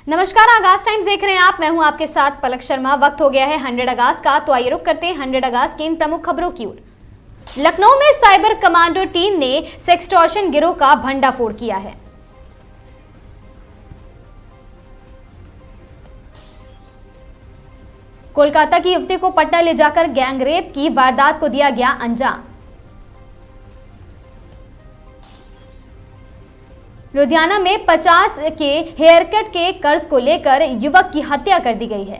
नमस्कार, आगाज टाइम्स देख रहे हैं आप। मैं हूं आपके साथ पलक शर्मा। वक्त हो गया है 100 अगस्त का, तो आइए रुक करते हैं 100 अगस्त की इन प्रमुख खबरों की ओर। लखनऊ में साइबर कमांडो टीम ने सेक्सटॉर्शन गिरोह का भंडाफोड़ किया है। कोलकाता की युवती को पटना ले जाकर गैंगरेप की वारदात को दिया गया अंजाम। लुधियाना में 50 के हेयरकट के कर्ज को लेकर युवक की हत्या कर दी गई है।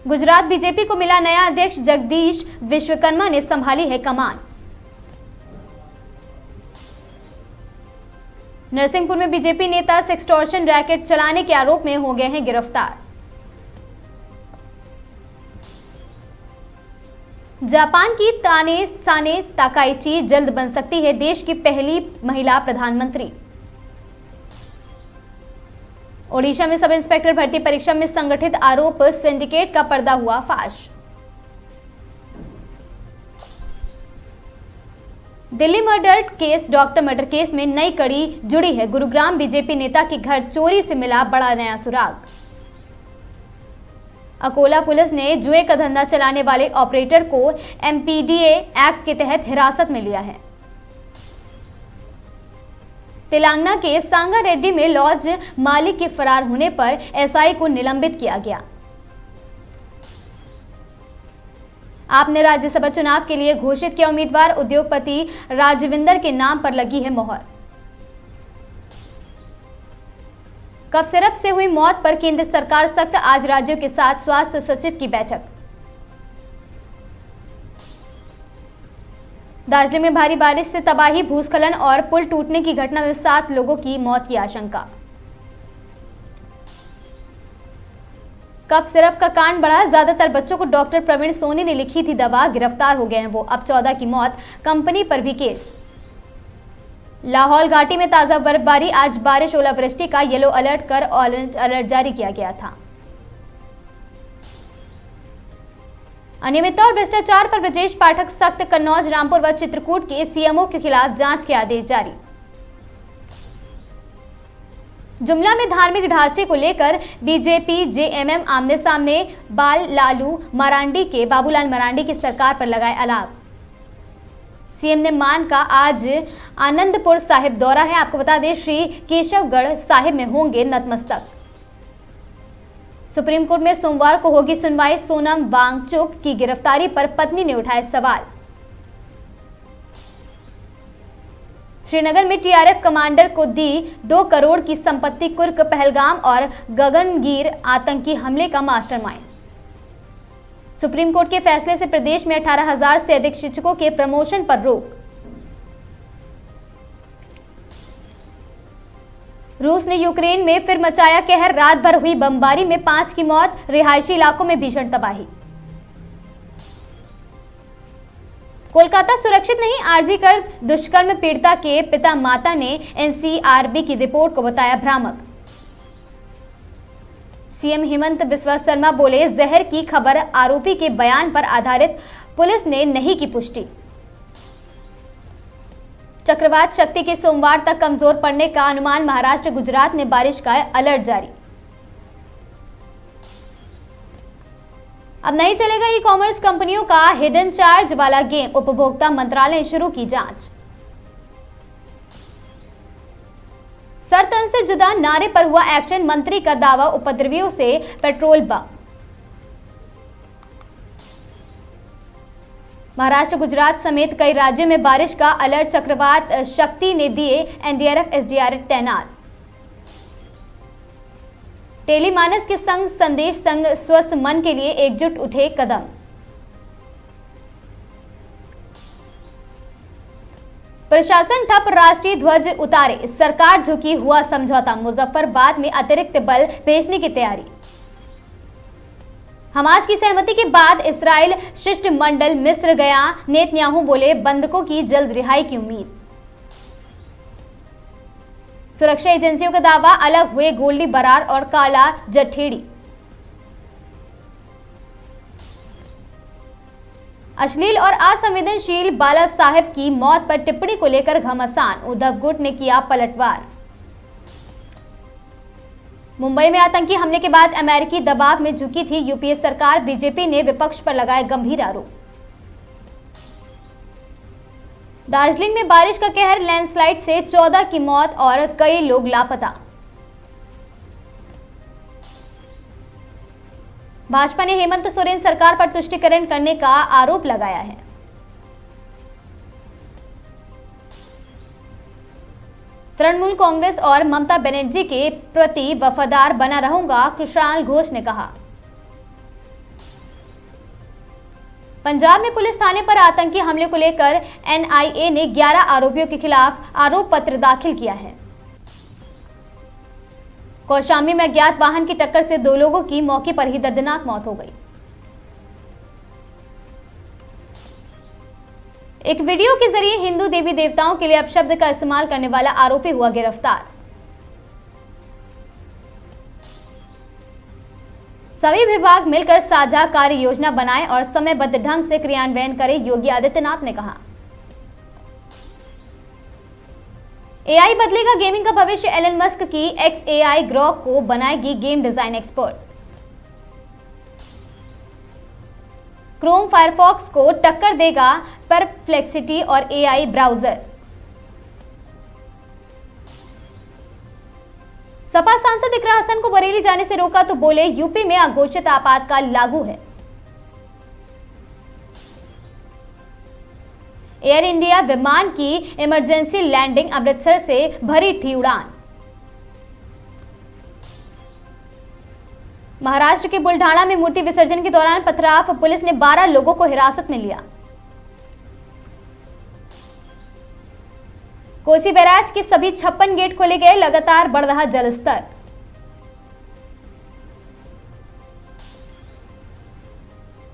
गुजरात बीजेपी को मिला नया अध्यक्ष, जगदीश विश्वकर्मा ने संभाली है कमान। नरसिंहपुर में बीजेपी नेता सेक्सटॉर्शन रैकेट चलाने के आरोप में हो गए हैं गिरफ्तार। जापान की ताने साने ताकाइची जल्द बन सकती है देश की पहली महिला प्रधानमंत्री। ओडिशा में सब इंस्पेक्टर भर्ती परीक्षा में संगठित आरोप सिंडिकेट का पर्दा हुआ फाश। Delhi murder case, doctor murder case में नई कड़ी जुड़ी है। गुरुग्राम बीजेपी नेता के घर चोरी से मिला बड़ा नया सुराग। अकोला पुलिस ने जुए का धंधा चलाने वाले ऑपरेटर को एमपीडीए एक्ट के तहत हिरासत में लिया है। तेलंगाना के सांगारेड्डी में लॉज मालिक के फरार होने पर एसआई को निलंबित किया गया। आपने राज्यसभा चुनाव के लिए घोषित किया उम्मीदवार, उद्योगपति राजविंदर के नाम पर लगी है मोहर। कफ सिरप से हुई मौत पर केंद्र सरकार सख्त, आज राज्यों के साथ स्वास्थ्य सचिव की बैठक। दार्जिलिंग में भारी बारिश से तबाही, भूस्खलन और पुल टूटने की घटना में 7 लोगों की मौत की आशंका। कफ सिरप का कांड बढ़ा, ज्यादातर बच्चों को डॉक्टर प्रवीण सोनी ने लिखी थी दवा, गिरफ्तार हो गए हैं वो। अब 14 की मौत, कंपनी पर भी केस। लाहौल घाटी में ताजा बर्फबारी, आज बारिश ओलावृष्टि का येलो अलर्ट कर ऑरेंज अलर्ट जारी किया गया था। अनियमितता और भ्रष्टाचार पर ब्रजेश पाठक सख्त, कन्नौज, रामपुर व चित्रकूट के सीएमओ के खिलाफ जांच के आदेश जारी। जुमला में धार्मिक ढांचे को लेकर बीजेपी जेएमएम आमने सामने, बाबूलाल मरांडी की सरकार पर लगाए आलाप। सीएम ने मान का आज आनंदपुर साहिब दौरा है। आपको बता दें, श्री केशवगढ़ साहिब में होंगे नतमस्तक। सुप्रीम कोर्ट में सोमवार को होगी सुनवाई, सोनम वांगचुक की गिरफ्तारी पर पत्नी ने उठाए सवाल। श्रीनगर में टीआरएफ कमांडर को दी 2 करोड़ की संपत्ति, कुर्क, पहलगाम और गगनगीर आतंकी हमले का मास्टरमाइंड। सुप्रीम कोर्ट के फैसले से प्रदेश में 18,000 से अधिक शिक्षकों के प्रमोशन पर रोक। रूस ने यूक्रेन में फिर मचाया कहर, रात भर हुई बमबारी में 5 की मौत, रिहायशी इलाकों में भीषण तबाही। कोलकाता सुरक्षित नहीं, आरजी कर दुष्कर्म पीड़िता के पिता माता ने एनसीआरबी की रिपोर्ट को बताया भ्रामक। सीएम हेमंत बिस्वा शर्मा बोले, जहर की खबर आरोपी के बयान पर आधारित, पुलिस ने नहीं की पुष्टि। चक्रवात शक्ति के सोमवार तक कमजोर पड़ने का अनुमान, महाराष्ट्र, गुजरात में बारिश का अलर्ट जारी। अब नहीं चलेगा ई कॉमर्स कंपनियों का हिडन चार्ज वाला गेम, उपभोक्ता मंत्रालय ने शुरू की जांच। सरतन से जुदा नारे पर हुआ एक्शन, मंत्री का दावा, उपद्रवियों से पेट्रोल बम। महाराष्ट्र, गुजरात समेत कई राज्यों में बारिश का अलर्ट, चक्रवात शक्ति ने दिए एनडीआरएफ एसडीआरएफ तैनात। टेलीमानस के संग संदेश संग स्वस्थ मन के लिए एकजुट उठे कदम। प्रशासन ठप, राष्ट्रीय ध्वज उतारे, सरकार झुकी, हुआ समझौता, मुजफ्फराबाद में अतिरिक्त बल भेजने की तैयारी। हमास की सहमति के बाद इस्राएल शिष्टमंडल मिस्र गया, नेतन्याहू बोले बंधकों की जल्द रिहाई की उम्मीद। सुरक्षा एजेंसियों का दावा, अलग हुए गोल्डी बरार और काला जठेड़ी। अश्लील और असंवेदनशील बाला साहेब की मौत पर टिप्पणी को लेकर घमासान, उद्धव गुट ने किया पलटवार। मुंबई में आतंकी हमले के बाद अमेरिकी दबाव में झुकी थी यूपीए सरकार। बीजेपी ने विपक्ष पर लगाए गंभीर आरोप। दार्जिलिंग में बारिश का कहर, लैंडस्लाइड से 14 की मौत और कई लोग लापता। भाजपा ने हेमंत सोरेन सरकार पर तुष्टीकरण करने का आरोप लगाया है। तृणमूल कांग्रेस और ममता बनर्जी के प्रति वफादार बना रहूंगा, कृष्णाल घोष ने कहा। पंजाब में पुलिस थाने पर आतंकी हमले को लेकर एनआईए ने 11 आरोपियों के खिलाफ आरोप पत्र दाखिल किया है। कौशाम्बी में अज्ञात वाहन की टक्कर से 2 लोगों की मौके पर ही दर्दनाक मौत हो गई। एक वीडियो के जरिए हिंदू देवी देवताओं के लिए अपशब्द का इस्तेमाल करने वाला आरोपी हुआ गिरफ्तार। सभी विभाग मिलकर साझा कार्य योजना बनाएं और समयबद्ध ढंग से क्रियान्वयन करें, योगी आदित्यनाथ ने कहा। एआई बदलेगा गेमिंग का भविष्य, एलन मस्क की XAI ग्रोक को बनाएगी game design expert. Chrome Firefox को टक्कर देगा परप्लेक्सिटी और एआई ब्राउजर। सपा सांसद इकरा हसन को बरेली जाने से रोका तो बोले यूपी में अघोषित आपातकाल लागू है। एयर इंडिया विमान की इमरजेंसी लैंडिंग, अमृतसर से भरी थी उड़ान। महाराष्ट्र के बुलढाणा में मूर्ति विसर्जन के दौरान पथराव, पुलिस ने 12 लोगों को हिरासत में लिया। कोसी बैराज के सभी 56 गेट खोले गए, लगातार बढ़ रहा जलस्तर।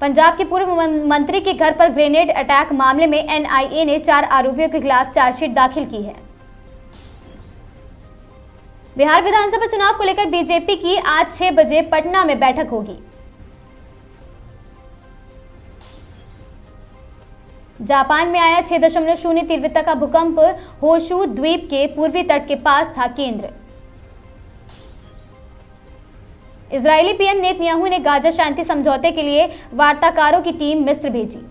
पंजाब के पूर्व मंत्री के घर पर ग्रेनेड अटैक मामले में एनआईए ने 4 आरोपियों के खिलाफ चार्जशीट दाखिल की है। बिहार विधानसभा चुनाव को लेकर बीजेपी की आज 6 बजे पटना में बैठक होगी। जापान में आया 6.0 तीव्रता का भूकंप, होशु द्वीप के पूर्वी तट के पास था केंद्र। इजरायली पीएम नेतन्याहू ने गाजा शांति समझौते के लिए वार्ताकारों की टीम मिस्र भेजी।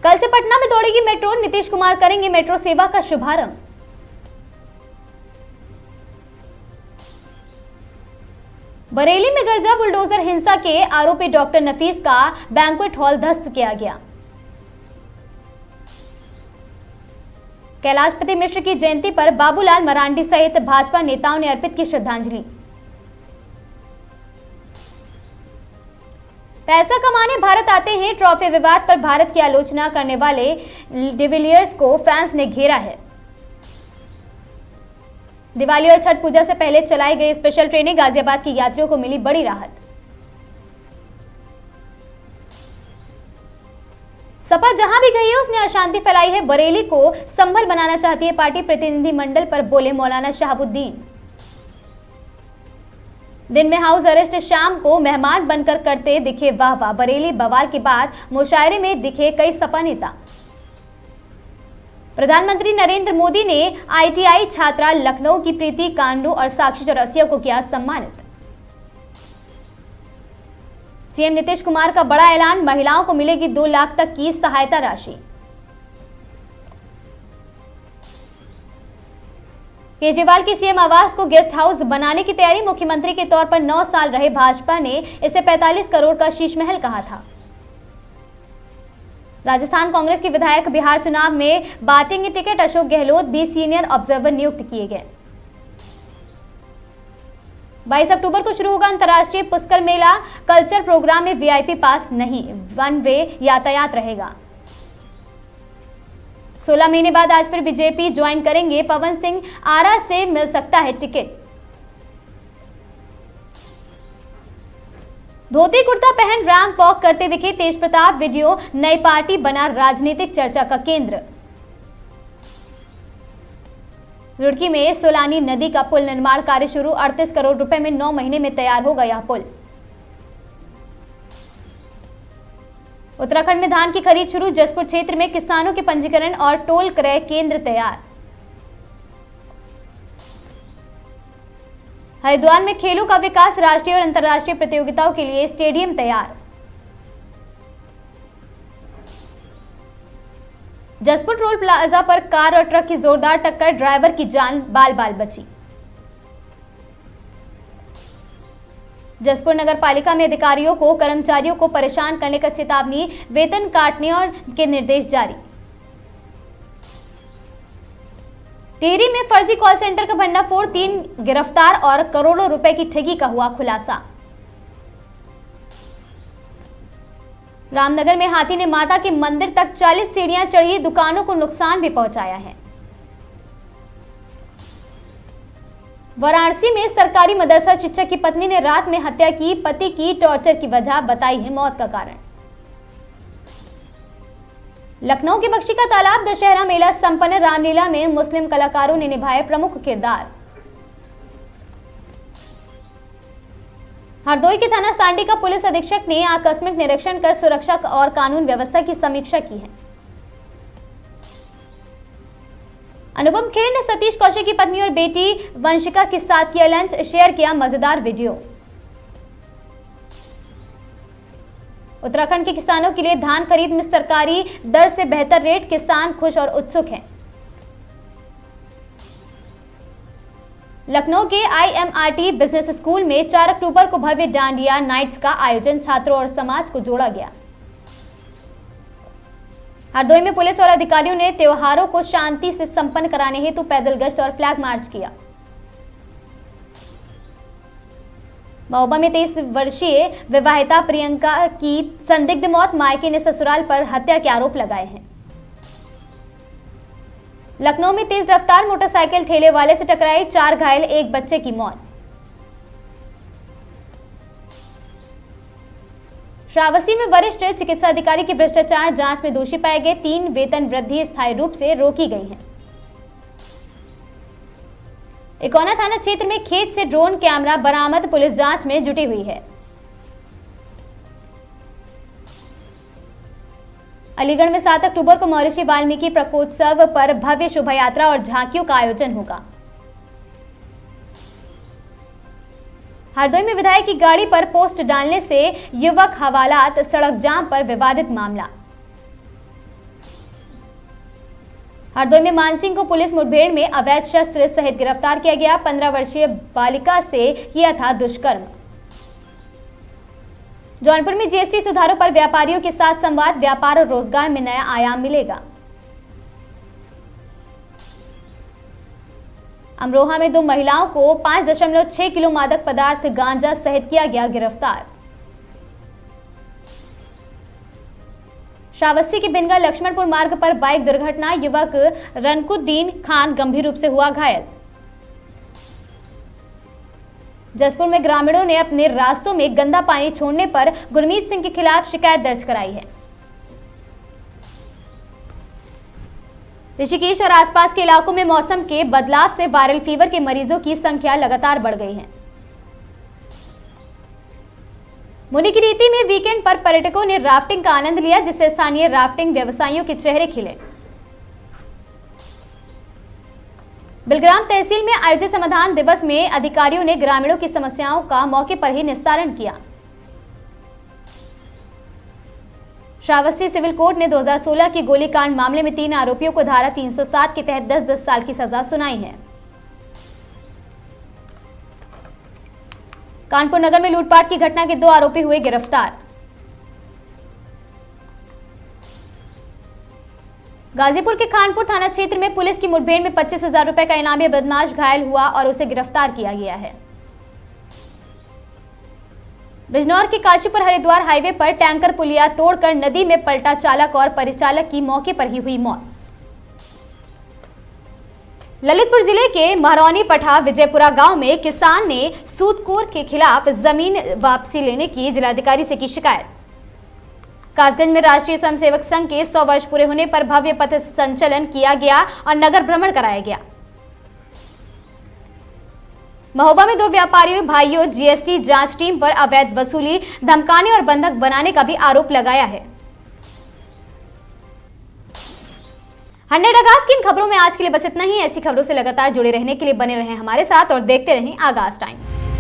कल से पटना में दौड़ेगी मेट्रो, नीतीश कुमार करेंगे मेट्रो सेवा का शुभारंभ। बरेली में गर्जा बुलडोजर हिंसा के आरोपी डॉक्टर नफीस का बैंक्वेट हॉल ध्वस्त किया गया। कैलाशपति मिश्र की जयंती पर बाबूलाल मरांडी सहित भाजपा नेताओं ने अर्पित की श्रद्धांजलि। पैसा कमाने भारत आते हैं, ट्रॉफी विवाद पर भारत की आलोचना करने वाले डिविलियर्स को फैंस ने घेरा है। दिवाली और छठ पूजा से पहले चलाई गई स्पेशल ट्रेनें, गाजियाबाद के यात्रियों को मिली बड़ी राहत। सपा जहां भी गई है उसने अशांति फैलाई है, बरेली को संभल बनाना चाहती है पार्टी, प्रतिनिधिमंडल पर बोले मौलाना शहाबुद्दीन। दिन में हाउस अरेस्ट, शाम को मेहमान बनकर करते दिखे वाह वाह, बरेली बवाल के बाद मुशायरे में दिखे कई सपा नेता। प्रधानमंत्री नरेंद्र मोदी ने आईटीआई छात्रा लखनऊ की प्रीति कांडू और साक्षी चौरसिया को किया सम्मानित। सीएम नीतीश कुमार का बड़ा ऐलान, महिलाओं को मिलेगी 2 लाख तक की सहायता राशि। केजरीवाल की सीएम आवास को गेस्ट हाउस बनाने की तैयारी, मुख्यमंत्री के तौर पर 9 साल रहे भाजपा ने इसे 45 करोड़ का शीश महल कहा था। राजस्थान कांग्रेस के विधायक बिहार चुनाव में बांटेंगे टिकट, अशोक गहलोत भी सीनियर ऑब्जर्वर नियुक्त किए गए। 22 अक्टूबर को शुरू होगा अंतर्राष्ट्रीय पुष्कर मेला, कल्चर प्रोग्राम में वीआईपी पास नहीं, 1 वे यातायात रहेगा। 16 महीने बाद आज फिर बीजेपी ज्वाइन करेंगे पवन सिंह, आरा से मिल सकता है टिकट। धोती कुर्ता पहन रैंप वॉक करते दिखे तेज प्रताप, वीडियो नई पार्टी बना राजनीतिक चर्चा का केंद्र। रुड़की में सोलानी नदी का पुल निर्माण कार्य शुरू, 38 करोड़ रुपए में 9 महीने में तैयार होगा यह पुल। उत्तराखंड में धान की खरीद शुरू, जसपुर क्षेत्र में किसानों के पंजीकरण और टोल क्रय केंद्र तैयार। हरिद्वार में खेलों का विकास, राष्ट्रीय और अंतर्राष्ट्रीय प्रतियोगिताओं के लिए स्टेडियम तैयार। जसपुर टोल प्लाजा पर कार और ट्रक की जोरदार टक्कर, ड्राइवर की जान बाल बाल बची। जसपुर नगर पालिका में अधिकारियों को कर्मचारियों को परेशान करने का चेतावनी, वेतन काटने और के निर्देश जारी। टिहरी में फर्जी कॉल सेंटर का भंडाफोड़, 3 गिरफ्तार और करोड़ों रुपए की ठगी का हुआ खुलासा। रामनगर में हाथी ने माता के मंदिर तक 40 सीढ़ियां चढ़ी, दुकानों को नुकसान भी पहुंचाया है। वाराणसी में सरकारी मदरसा शिक्षक की पत्नी ने रात में हत्या की, पति की टॉर्चर की वजह बताई है मौत का कारण। लखनऊ के बख्शी का तालाब दशहरा मेला संपन्न, रामलीला में मुस्लिम कलाकारों ने निभाए प्रमुख किरदार। हरदोई के थाना सांडी का पुलिस अधीक्षक ने आकस्मिक निरीक्षण कर सुरक्षा और कानून व्यवस्था की समीक्षा की है। अनुपम खेर ने सतीश कौशिक की पत्नी और बेटी वंशिका के साथ किया लंच, शेयर किया मजेदार वीडियो। उत्तराखंड के किसानों के लिए धान खरीद में सरकारी दर से बेहतर रेट, किसान खुश और उत्सुक हैं। लखनऊ के IMRT बिजनेस स्कूल में 4 अक्टूबर को भव्य डांडिया नाइट्स का आयोजन, छात्रों और समाज को जोड़ा गया। हरदोई में पुलिस और अधिकारियों ने त्योहारों को शांति से संपन्न कराने हेतु पैदल गश्त और फ्लैग मार्च किया। महोबा में 23 वर्षीय विवाहिता प्रियंका की संदिग्ध मौत, मायके ने ससुराल पर हत्या के आरोप लगाए हैं। लखनऊ में तेज रफ्तार मोटरसाइकिल ठेले वाले से टकराई, 4 घायल, 1 बच्चे की मौत। श्रावस्ती में वरिष्ठ चिकित्सा अधिकारी की भ्रष्टाचार जांच में दोषी पाए गए, 3 वेतन वृद्धि स्थायी रूप से रोकी गई है। इकोना थाना क्षेत्र में खेत से ड्रोन कैमरा बरामद, पुलिस जांच में जुटी हुई है। अलीगढ़ में 7 अक्टूबर को महर्षि वाल्मीकि प्रकोत्सव पर भव्य शोभा यात्रा और झांकियों का आयोजन होगा। हरदोई में विधायक की गाड़ी पर पोस्ट डालने से युवक हवालात, सड़क जाम पर विवादित मामला। हरदोई में मानसिंह को पुलिस मुठभेड़ में अवैध शस्त्र सहित गिरफ्तार किया गया, 15 वर्षीय बालिका से किया था दुष्कर्म। जौनपुर में GST सुधारों पर व्यापारियों के साथ संवाद, व्यापार और रोजगार में नया आयाम मिलेगा। अमरोहा में 2 महिलाओं को 5.6 किलो मादक पदार्थ गांजा सहित किया गया गिरफ्तार। श्रावस्ती के बिनगा लक्ष्मणपुर मार्ग पर बाइक दुर्घटना, युवक रनकुद्दीन खान गंभीर रूप से हुआ घायल। जसपुर में ग्रामीणों ने अपने रास्तों में गंदा पानी छोड़ने पर गुरमीत सिंह के खिलाफ शिकायत दर्ज कराई है। ऋषिकेश और आसपास के इलाकों में मौसम के बदलाव से वायरल फीवर के मरीजों की संख्या लगातार बढ़ गई है। मुनिकीरेती में वीकेंड पर पर्यटकों ने राफ्टिंग का आनंद लिया, जिससे स्थानीय राफ्टिंग व्यवसायियों के चेहरे खिले। बिलग्राम तहसील में आयोजित समाधान दिवस में अधिकारियों ने ग्रामीणों की समस्याओं का मौके पर ही निस्तारण किया। श्रावस्ती सिविल कोर्ट ने 2016 की गोलीकांड मामले में 3 आरोपियों को धारा 307 के तहत 10-10 साल की सजा सुनाई है। कानपुर नगर में लूटपाट की घटना के 2 आरोपी हुए गिरफ्तार। गाजीपुर के खानपुर थाना क्षेत्र में पुलिस की मुठभेड़ में 25,000 रुपए का इनामी बदमाश घायल हुआ और उसे गिरफ्तार किया गया है। बिजनौर के काशीपुर हरिद्वार हाईवे पर टैंकर पुलिया तोड़कर नदी में पलटा चालक और परिचालक की मौके पर ही हुई मौत। ललितपुर जिले के महरौनी पठा विजयपुरा गांव में किसान ने सूदखोर के खिलाफ जमीन वापसी लेने की जिलाधिकारी से की शिकायत। कासगंज में राष्ट्रीय स्वयंसेवक संघ के 100 वर्ष पूरे होने पर भव्य पथ संचलन किया गया और नगर भ्रमण कराया गया। महोबा में 2 व्यापारियों भाइयों GST जांच टीम पर अवैध वसूली, धमकाने और बंधक बनाने का भी आरोप लगाया है। 100 आगाज की इन खबरों में आज के लिए बस इतना ही। ऐसी खबरों से लगातार जुड़े रहने के लिए बने रहें हमारे साथ और देखते रहें आगाज टाइम्स।